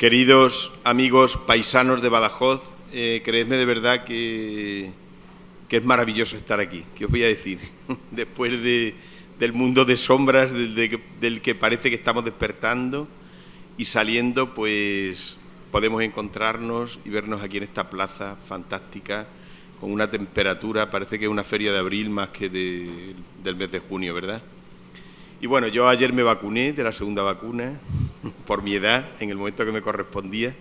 Queridos amigos paisanos de Badajoz, creedme de verdad que es maravilloso estar aquí. ¿Qué os voy a decir? Después del mundo de sombras del que parece que estamos despertando y saliendo, pues podemos encontrarnos y vernos aquí en esta plaza fantástica, con una temperatura, parece que es una feria de abril más que del mes de junio, ¿verdad? Y bueno, yo ayer me vacuné de la segunda vacuna, por mi edad, en el momento que me correspondía.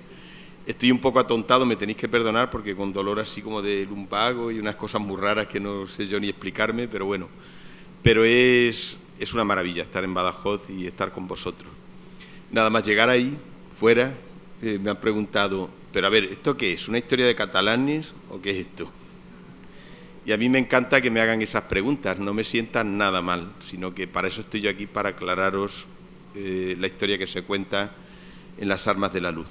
Estoy un poco atontado, me tenéis que perdonar, porque con dolor así como de lumbago y unas cosas muy raras que no sé yo ni explicarme, pero bueno. Pero es una maravilla estar en Badajoz y estar con vosotros. Nada más llegar ahí, fuera, me han preguntado, pero a ver, ¿esto qué es? ¿Una historia de catalanes o qué es esto? Y a mí me encanta que me hagan esas preguntas, no me sientan nada mal, sino que para eso estoy yo aquí, para aclararos la historia que se cuenta en Las Armas de la Luz.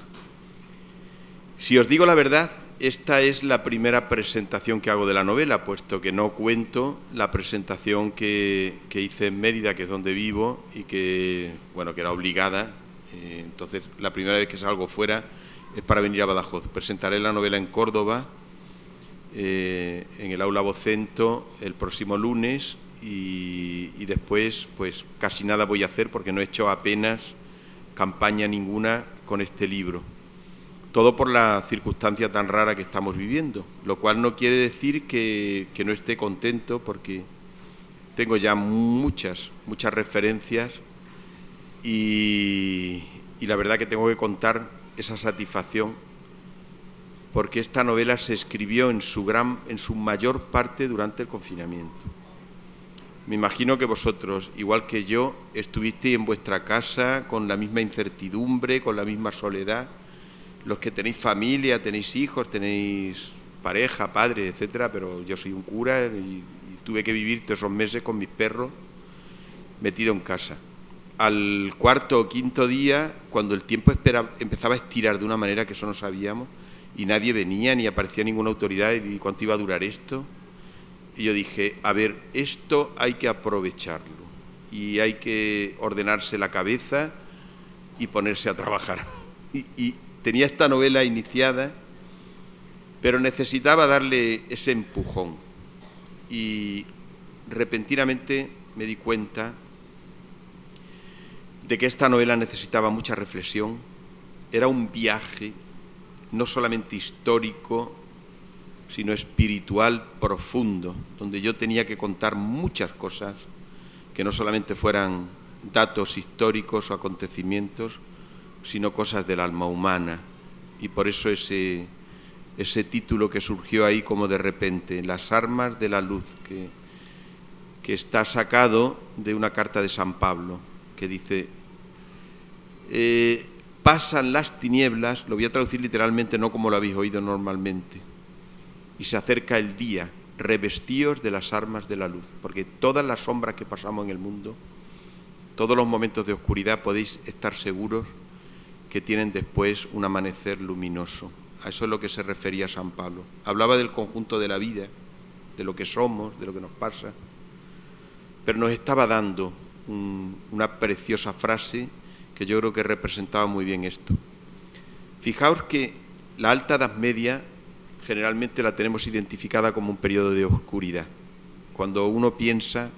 Si os digo la verdad, esta es la primera presentación que hago de la novela, puesto que no cuento la presentación que hice en Mérida, que es donde vivo, y que, bueno, que era obligada. Entonces, la primera vez que salgo fuera es para venir a Badajoz. Presentaré la novela en Córdoba, en el aula Vocento, el próximo lunes, y después pues casi nada voy a hacer porque no he hecho apenas campaña ninguna con este libro. Todo por la circunstancia tan rara que estamos viviendo, lo cual no quiere decir que no esté contento, porque tengo ya muchas referencias y la verdad que tengo que contar esa satisfacción, porque esta novela se escribió en su mayor parte durante el confinamiento. Me imagino que vosotros, igual que yo, estuvisteis en vuestra casa con la misma incertidumbre, con la misma soledad. Los que tenéis familia, tenéis hijos, tenéis pareja, padre, etcétera, pero yo soy un cura y tuve que vivir todos esos meses con mis perros metido en casa. Al cuarto o quinto día, cuando el tiempo empezaba a estirar de una manera que eso no sabíamos, y nadie venía ni aparecía ninguna autoridad, y cuánto iba a durar esto, y yo dije, a ver, esto hay que aprovecharlo y hay que ordenarse la cabeza y ponerse a trabajar. Y tenía esta novela iniciada, pero necesitaba darle ese empujón, y repentinamente me di cuenta de que esta novela necesitaba mucha reflexión. Era un viaje no solamente histórico, sino espiritual profundo, donde yo tenía que contar muchas cosas que no solamente fueran datos históricos o acontecimientos, sino cosas del alma humana. Y por eso ese título que surgió ahí como de repente, Las Armas de la Luz, que está sacado de una carta de San Pablo, que dice, pasan las tinieblas, lo voy a traducir literalmente, no como lo habéis oído normalmente, y se acerca el día, revestíos de las armas de la luz, porque todas las sombras que pasamos en el mundo, todos los momentos de oscuridad, podéis estar seguros que tienen después un amanecer luminoso. A eso es lo que se refería San Pablo. Hablaba del conjunto de la vida, de lo que somos, de lo que nos pasa, pero nos estaba dando una preciosa frase que yo creo que representaba muy bien esto. Fijaos que la Alta Edad Media generalmente la tenemos identificada como un periodo de oscuridad. Cuando uno piensa,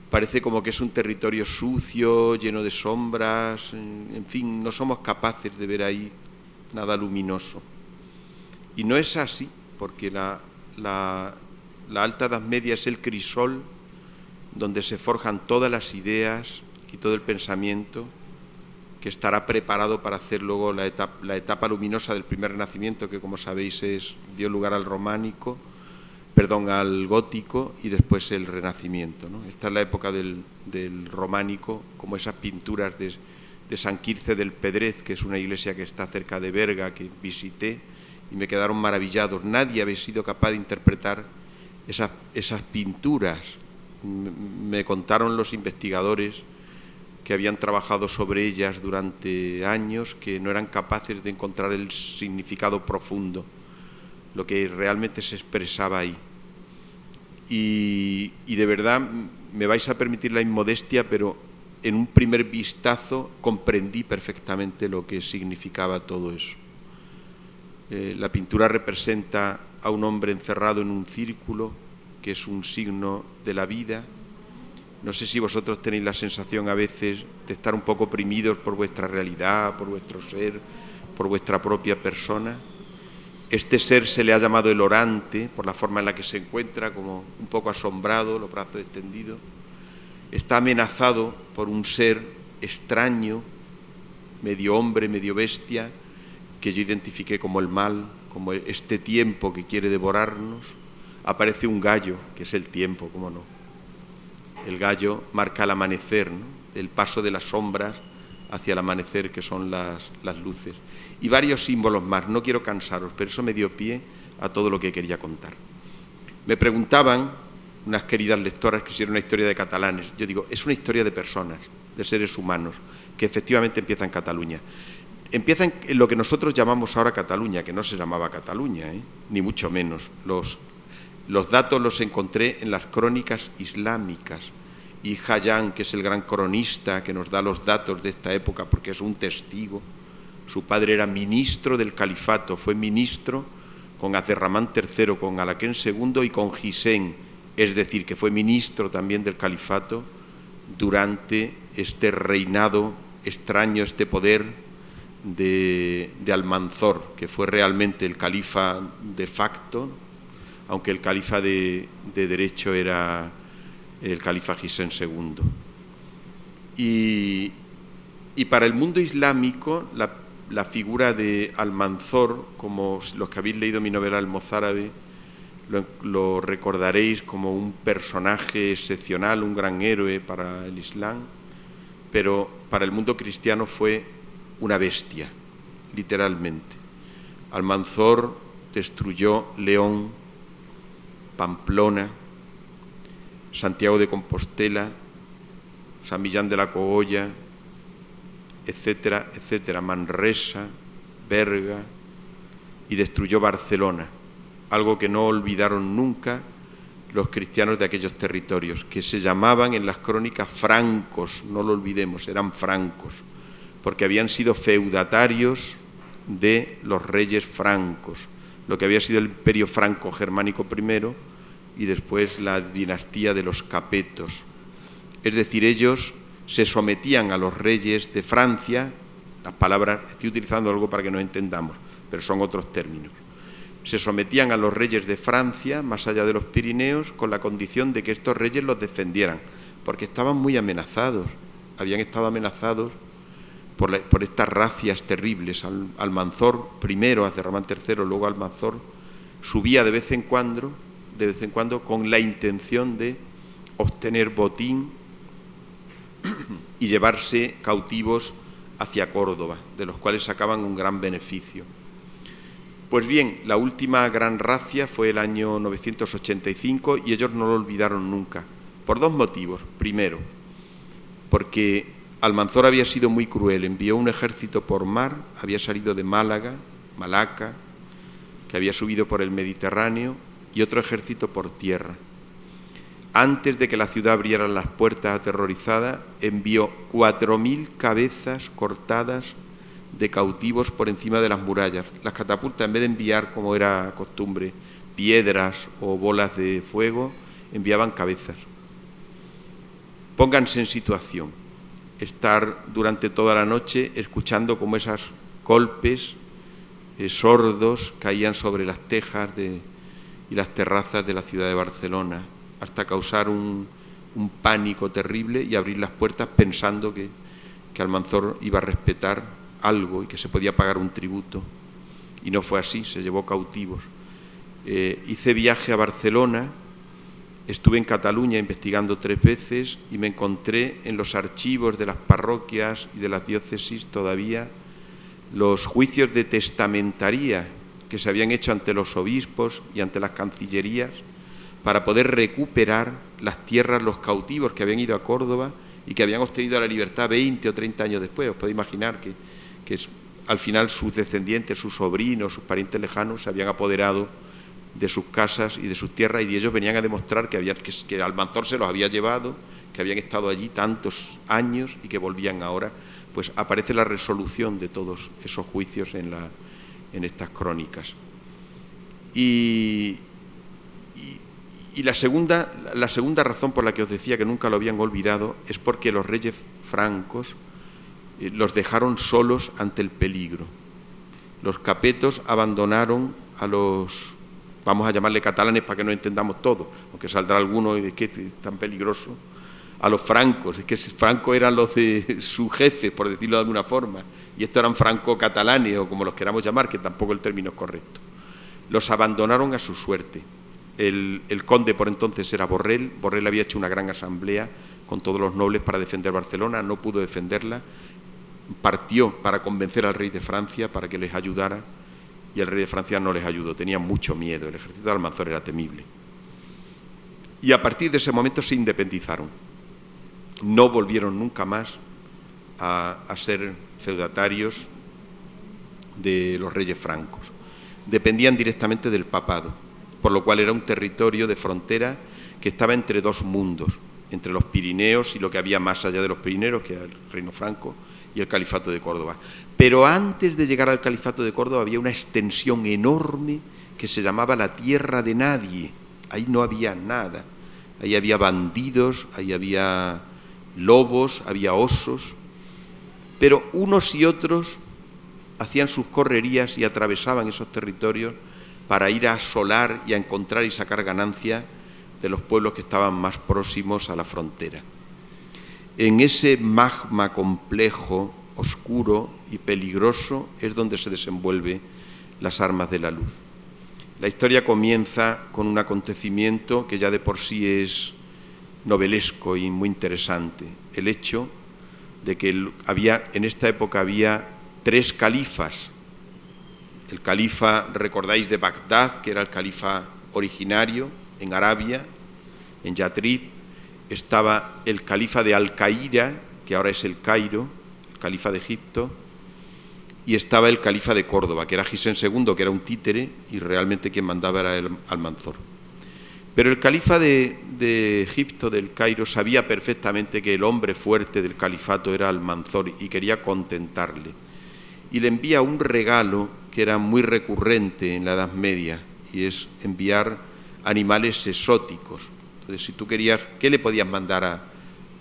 parece como que es un territorio sucio, lleno de sombras, en fin, no somos capaces de ver ahí nada luminoso. Y no es así, porque la Alta Edad Media es el crisol donde se forjan todas las ideas y todo el pensamiento que estará preparado para hacer luego la etapa luminosa del primer Renacimiento, que como sabéis dio lugar al gótico y después el Renacimiento, ¿no? Esta es la época del románico, como esas pinturas de San Quirce del Pedrez, que es una iglesia que está cerca de Berga, que visité y me quedaron maravillados. Nadie había sido capaz de interpretar esas pinturas. Me contaron los investigadores que habían trabajado sobre ellas durante años, que no eran capaces de encontrar el significado profundo, lo que realmente se expresaba ahí. Y de verdad, me vais a permitir la inmodestia, pero en un primer vistazo comprendí perfectamente lo que significaba todo eso. La pintura representa a un hombre encerrado en un círculo, que es un signo de la vida. No sé si vosotros tenéis la sensación a veces de estar un poco oprimidos por vuestra realidad, por vuestro ser, por vuestra propia persona. Este ser se le ha llamado el orante por la forma en la que se encuentra, como un poco asombrado, los brazos extendidos. Está amenazado por un ser extraño, medio hombre, medio bestia, que yo identifiqué como el mal, como este tiempo que quiere devorarnos. Aparece un gallo, que es el tiempo, cómo no. El gallo marca el amanecer, ¿no? El paso de las sombras hacia el amanecer, que son las luces. Y varios símbolos más, no quiero cansaros, pero eso me dio pie a todo lo que quería contar. Me preguntaban unas queridas lectoras que hicieron una historia de catalanes. Yo digo, es una historia de personas, de seres humanos, que efectivamente empieza en Cataluña. Empieza en lo que nosotros llamamos ahora Cataluña, que no se llamaba Cataluña, ni mucho menos. Los datos los encontré en las crónicas islámicas. Y Hayyan, que es el gran cronista que nos da los datos de esta época, porque es un testigo. Su padre era ministro del califato, fue ministro con Abderramán III, con Alaquén II y con Gisén, es decir, que fue ministro también del califato durante este reinado extraño, este poder de Almanzor, que fue realmente el califa de facto, aunque el califa de derecho era el califa Gisén II. Y para el mundo islámico, la figura de Almanzor, como los que habéis leído mi novela Almozárabe, lo recordaréis como un personaje excepcional, un gran héroe para el Islam, pero para el mundo cristiano fue una bestia, literalmente. Almanzor destruyó León, Pamplona, Santiago de Compostela, San Millán de la Cogolla, etcétera, etcétera, Manresa, Berga, y destruyó Barcelona, algo que no olvidaron nunca los cristianos de aquellos territorios, que se llamaban en las crónicas francos, no lo olvidemos, eran francos, porque habían sido feudatarios de los reyes francos, lo que había sido el imperio franco-germánico primero y después la dinastía de los capetos. Es decir, ellos se sometían a los reyes de Francia, las palabras, estoy utilizando algo para que no entendamos, pero son otros términos. Se sometían a los reyes de Francia, más allá de los Pirineos, con la condición de que estos reyes los defendieran, porque estaban muy amenazados, habían estado amenazados por estas racias terribles. Almanzor primero, Abderramán III, luego Almanzor, subía de vez en cuando con la intención de obtener botín y llevarse cautivos hacia Córdoba, de los cuales sacaban un gran beneficio. Pues bien, la última gran racia fue el año 985 y ellos no lo olvidaron nunca, por dos motivos. Primero, porque Almanzor había sido muy cruel, envió un ejército por mar, había salido de Málaga, Malaca, que había subido por el Mediterráneo, y otro ejército por tierra. Antes de que la ciudad abriera las puertas aterrorizada, envió 4.000 cabezas cortadas de cautivos por encima de las murallas. Las catapultas, en vez de enviar, como era costumbre, piedras o bolas de fuego, enviaban cabezas. Pónganse en situación, estar durante toda la noche escuchando cómo esos golpes sordos caían sobre las tejas y las terrazas de la ciudad de Barcelona, hasta causar un pánico terrible y abrir las puertas pensando que Almanzor iba a respetar algo y que se podía pagar un tributo. Y no fue así, se llevó cautivos. Hice viaje a Barcelona, estuve en Cataluña investigando 3 veces y me encontré en los archivos de las parroquias y de las diócesis todavía los juicios de testamentaría que se habían hecho ante los obispos y ante las cancillerías para poder recuperar las tierras, los cautivos que habían ido a Córdoba y que habían obtenido la libertad 20 o 30 años después. Os podéis imaginar que al final sus descendientes, sus sobrinos, sus parientes lejanos se habían apoderado de sus casas y de sus tierras, y ellos venían a demostrar que Almanzor se los había llevado, que habían estado allí tantos años y que volvían ahora, pues aparece la resolución de todos esos juicios en estas crónicas. Y la segunda razón por la que os decía que nunca lo habían olvidado es porque los reyes francos los dejaron solos ante el peligro. Los capetos abandonaron a los, vamos a llamarle catalanes para que no entendamos todo, aunque saldrá alguno y es que es tan peligroso, a los francos, es que francos eran los de su jefe, por decirlo de alguna forma, y estos eran franco-catalanes, o como los queramos llamar, que tampoco el término es correcto. Los abandonaron a su suerte. El conde por entonces era Borrell. Borrell había hecho una gran asamblea con todos los nobles para defender Barcelona, no pudo defenderla, partió para convencer al rey de Francia para que les ayudara, y el rey de Francia no les ayudó, tenía mucho miedo, el ejército de Almanzor era temible. Y a partir de ese momento se independizaron, no volvieron nunca más a ser feudatarios de los reyes francos, dependían directamente del papado, por lo cual era un territorio de frontera que estaba entre dos mundos, entre los Pirineos y lo que había más allá de los Pirineos, que era el reino franco, y el califato de Córdoba. Pero antes de llegar al califato de Córdoba había una extensión enorme que se llamaba la tierra de nadie. Ahí no había nada. Ahí había bandidos, ahí había lobos, había osos. Pero unos y otros hacían sus correrías y atravesaban esos territorios para ir a asolar y a encontrar y sacar ganancia de los pueblos que estaban más próximos a la frontera. En ese magma complejo, oscuro y peligroso es donde se desenvuelven las armas de la luz. La historia comienza con un acontecimiento que ya de por sí es novelesco y muy interesante. El hecho de que en esta época había 3 califas. El califa, recordáis, de Bagdad, que era el califa originario en Arabia, en Yatrib. Estaba el califa de Al-Qaira, que ahora es el Cairo, el califa de Egipto, y estaba el califa de Córdoba, que era Gisén II, que era un títere, y realmente quien mandaba era el Almanzor. Pero el califa de Egipto, del Cairo, sabía perfectamente que el hombre fuerte del califato era Almanzor y quería contentarle. Y le envía un regalo que era muy recurrente en la Edad Media, y es enviar animales exóticos. Entonces, si tú querías, ¿qué le podías mandar a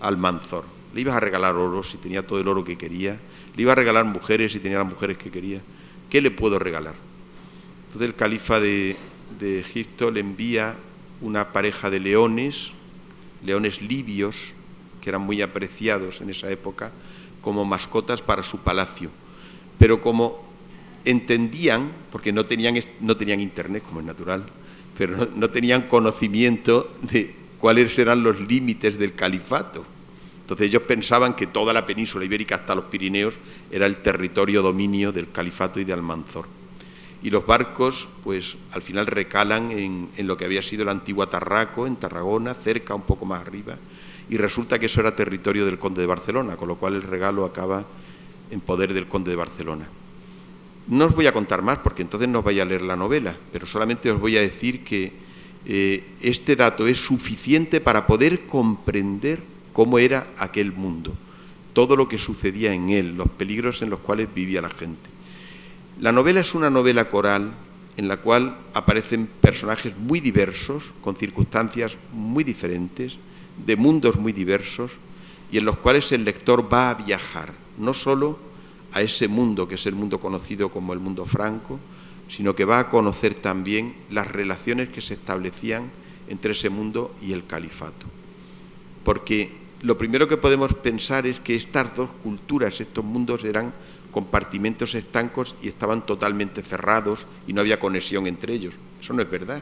Almanzor? Le ibas a regalar oro si tenía todo el oro que quería, le ibas a regalar mujeres si tenía las mujeres que quería. ¿Qué le puedo regalar? Entonces el califa de Egipto le envía una pareja de leones libios, que eran muy apreciados en esa época, como mascotas para su palacio. Pero como entendían, porque no tenían internet, como es natural, pero no tenían conocimiento de cuáles eran los límites del califato. Entonces ellos pensaban que toda la península ibérica hasta los Pirineos era el territorio dominio del califato y de Almanzor. Y los barcos, pues al final recalan en lo que había sido la antigua Tarraco, en Tarragona, cerca, un poco más arriba, y resulta que eso era territorio del conde de Barcelona, con lo cual el regalo acaba en poder del conde de Barcelona. No os voy a contar más porque entonces no os vais a leer la novela, pero solamente os voy a decir que este dato es suficiente para poder comprender cómo era aquel mundo, todo lo que sucedía en él, los peligros en los cuales vivía la gente. La novela es una novela coral en la cual aparecen personajes muy diversos, con circunstancias muy diferentes, de mundos muy diversos, y en los cuales el lector va a viajar, no solo a ese mundo que es el mundo conocido como el mundo franco, sino que va a conocer también las relaciones que se establecían entre ese mundo y el califato. Porque lo primero que podemos pensar es que estas dos culturas, estos mundos eran compartimentos estancos y estaban totalmente cerrados y no había conexión entre ellos. Eso no es verdad.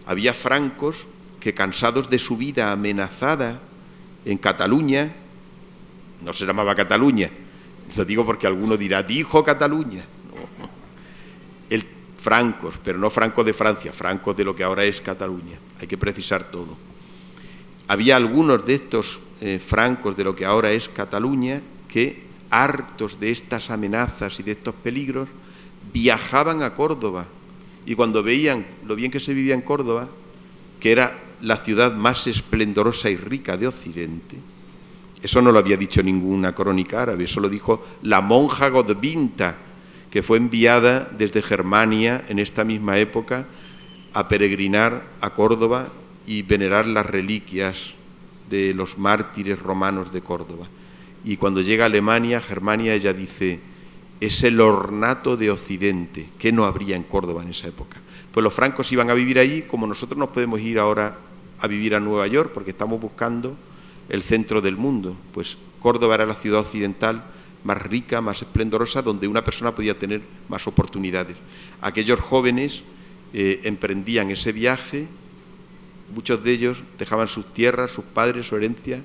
Había francos que, cansados de su vida amenazada en Cataluña, no se llamaba Cataluña, lo digo porque alguno dirá, dijo Cataluña. No. Francos, pero no francos de Francia, francos de lo que ahora es Cataluña. Hay que precisar todo. Había algunos de estos francos de lo que ahora es Cataluña que, hartos de estas amenazas y de estos peligros, viajaban a Córdoba. Y cuando veían lo bien que se vivía en Córdoba, que era la ciudad más esplendorosa y rica de Occidente. Eso no lo había dicho ninguna crónica árabe, eso lo dijo la monja Godvinta, que fue enviada desde Germania en esta misma época a peregrinar a Córdoba y venerar las reliquias de los mártires romanos de Córdoba. Y cuando llega a Alemania, Germania, ella dice: es el ornato de Occidente, que no habría en Córdoba en esa época. Pues los francos iban a vivir ahí, como nosotros nos podemos ir ahora a vivir a Nueva York, porque estamos buscando el centro del mundo. Pues Córdoba era la ciudad occidental más rica, más esplendorosa, donde una persona podía tener más oportunidades. Aquellos jóvenes emprendían ese viaje, muchos de ellos dejaban sus tierras, sus padres, su herencia,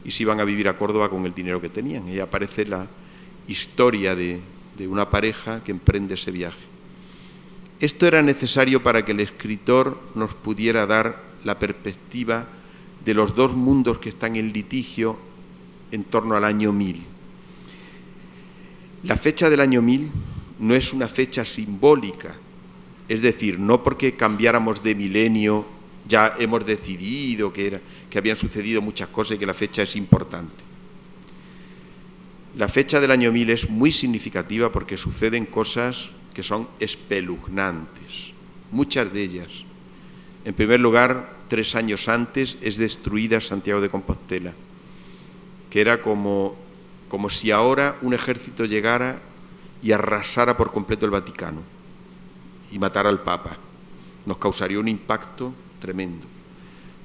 y se iban a vivir a Córdoba con el dinero que tenían. Y aparece la historia de una pareja que emprende ese viaje. Esto era necesario para que el escritor nos pudiera dar la perspectiva de los dos mundos que están en litigio en torno al año 1000. La fecha del año 1000 no es una fecha simbólica, es decir, no porque cambiáramos de milenio ya hemos decidido que habían sucedido muchas cosas y que la fecha es importante. La fecha del año 1000 es muy significativa porque suceden cosas que son espeluznantes, muchas de ellas. En primer lugar, 3 años antes es destruida Santiago de Compostela, que era como si ahora un ejército llegara y arrasara por completo el Vaticano y matara al Papa. Nos causaría un impacto tremendo.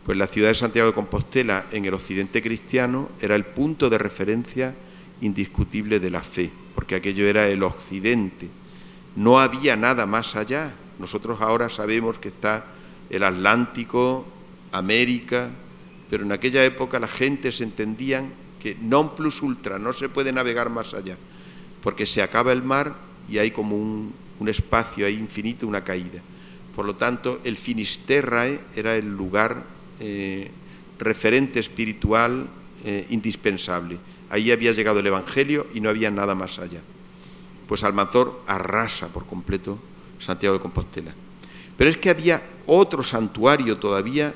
Pues la ciudad de Santiago de Compostela en el occidente cristiano era el punto de referencia indiscutible de la fe, porque aquello era el occidente. No había nada más allá. Nosotros ahora sabemos que está el Atlántico, América, pero en aquella época la gente se entendían que non plus ultra, no se puede navegar más allá, porque se acaba el mar y hay como un espacio ahí infinito, una caída. Por lo tanto, el Finisterrae era el lugar referente espiritual indispensable. Ahí había llegado el Evangelio y no había nada más allá. Pues Almanzor arrasa por completo Santiago de Compostela. Pero es que había otro santuario todavía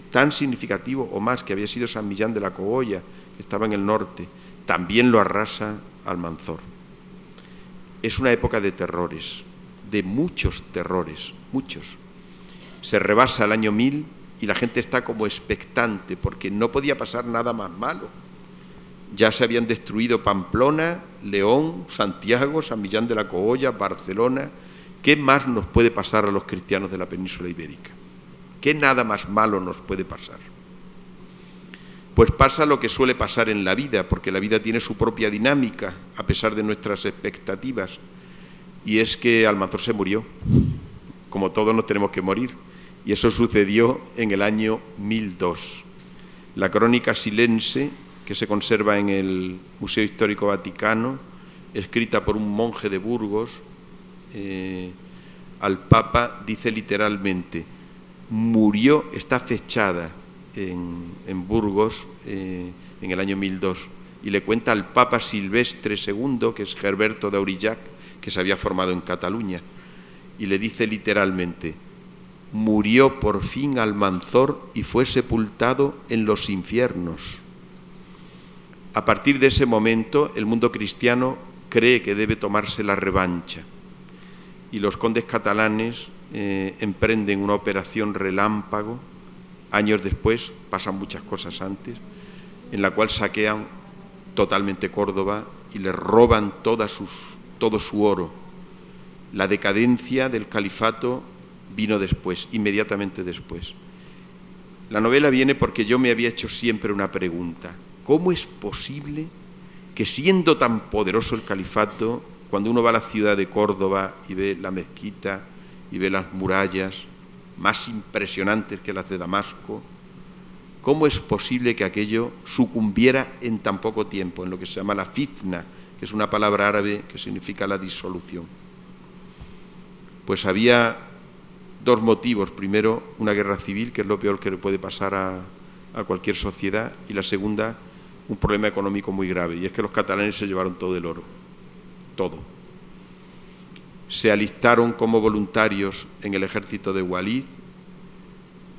tan significativo o más, que había sido San Millán de la Cogolla, que estaba en el norte. También lo arrasa Almanzor. Es una época de terrores, de muchos terrores, muchos. Se rebasa el año 1000 y la gente está como expectante, porque no podía pasar nada más malo. Ya se habían destruido Pamplona, León, Santiago, San Millán de la Cogolla, Barcelona. ¿Qué más nos puede pasar a los cristianos de la península ibérica? ¿Qué nada más malo nos puede pasar? Pues pasa lo que suele pasar en la vida, porque la vida tiene su propia dinámica, a pesar de nuestras expectativas, y es que Almanzor se murió, como todos nos tenemos que morir, y eso sucedió en el año 1002. La crónica silense, que se conserva en el Museo Histórico Vaticano, escrita por un monje de Burgos, al Papa dice literalmente: murió, está fechada en Burgos en el año 1002, y le cuenta al Papa Silvestre II, que es Gerberto de Aurillac, que se había formado en Cataluña, y le dice literalmente: murió por fin Almanzor y fue sepultado en los infiernos. A partir de ese momento, el mundo cristiano cree que debe tomarse la revancha, y los condes catalanes emprenden una operación relámpago. Años después, pasan muchas cosas antes, en la cual saquean totalmente Córdoba y le roban todo su oro. La decadencia del califato vino después, inmediatamente después. La novela viene porque yo me había hecho siempre una pregunta: ¿cómo es posible que, siendo tan poderoso el califato, cuando uno va a la ciudad de Córdoba y ve la mezquita y ve las murallas más impresionantes que las de Damasco, cómo es posible que aquello sucumbiera en tan poco tiempo, en lo que se llama la fitna, que es una palabra árabe que significa la disolución? Pues había dos motivos. Primero, una guerra civil, que es lo peor que le puede pasar a cualquier sociedad, y la segunda, un problema económico muy grave, y es que los catalanes se llevaron todo el oro, todo. Se alistaron como voluntarios en el ejército de Walid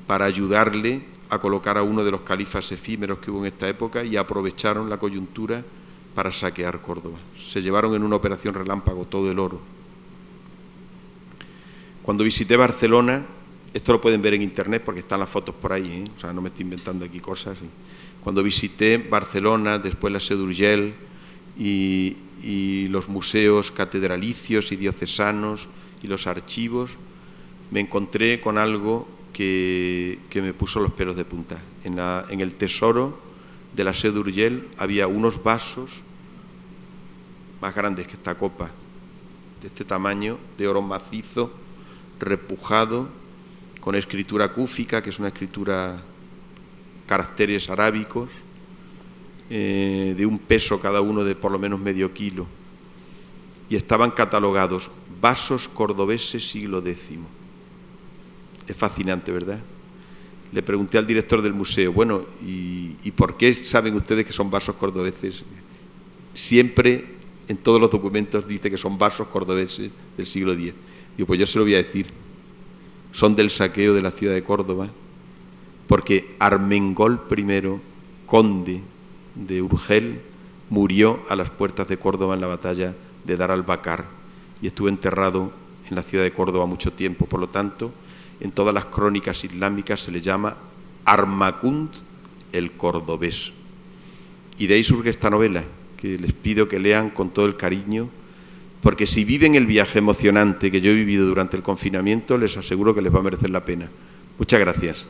para ayudarle a colocar a uno de los califas efímeros que hubo en esta época, y aprovecharon la coyuntura para saquear Córdoba. Se llevaron en una operación relámpago todo el oro. Cuando visité Barcelona, esto lo pueden ver en internet porque están las fotos por ahí, o sea, no me estoy inventando aquí cosas. Cuando visité Barcelona, después la Seu d'Urgell y los museos catedralicios y diocesanos y los archivos, me encontré con algo que me puso los pelos de punta. En el tesoro de la Seu d'Urgell había unos vasos más grandes que esta copa, de este tamaño, de oro macizo, repujado, con escritura cúfica, que es una escritura, caracteres arábicos, de un peso cada uno de por lo menos medio kilo, y estaban catalogados vasos cordobeses siglo X. Es fascinante, ¿verdad? Le pregunté al director del museo, bueno, ¿y por qué saben ustedes que son vasos cordobeses? Siempre en todos los documentos dice que son vasos cordobeses del siglo X. Digo, pues yo se lo voy a decir. Son del saqueo de la ciudad de Córdoba, porque Armengol I, conde de Urgel, murió a las puertas de Córdoba en la batalla de Dar al-Bakar y estuvo enterrado en la ciudad de Córdoba mucho tiempo. Por lo tanto, en todas las crónicas islámicas se le llama Armakund el Cordobés. Y de ahí surge esta novela, que les pido que lean con todo el cariño, porque si viven el viaje emocionante que yo he vivido durante el confinamiento, les aseguro que les va a merecer la pena. Muchas gracias.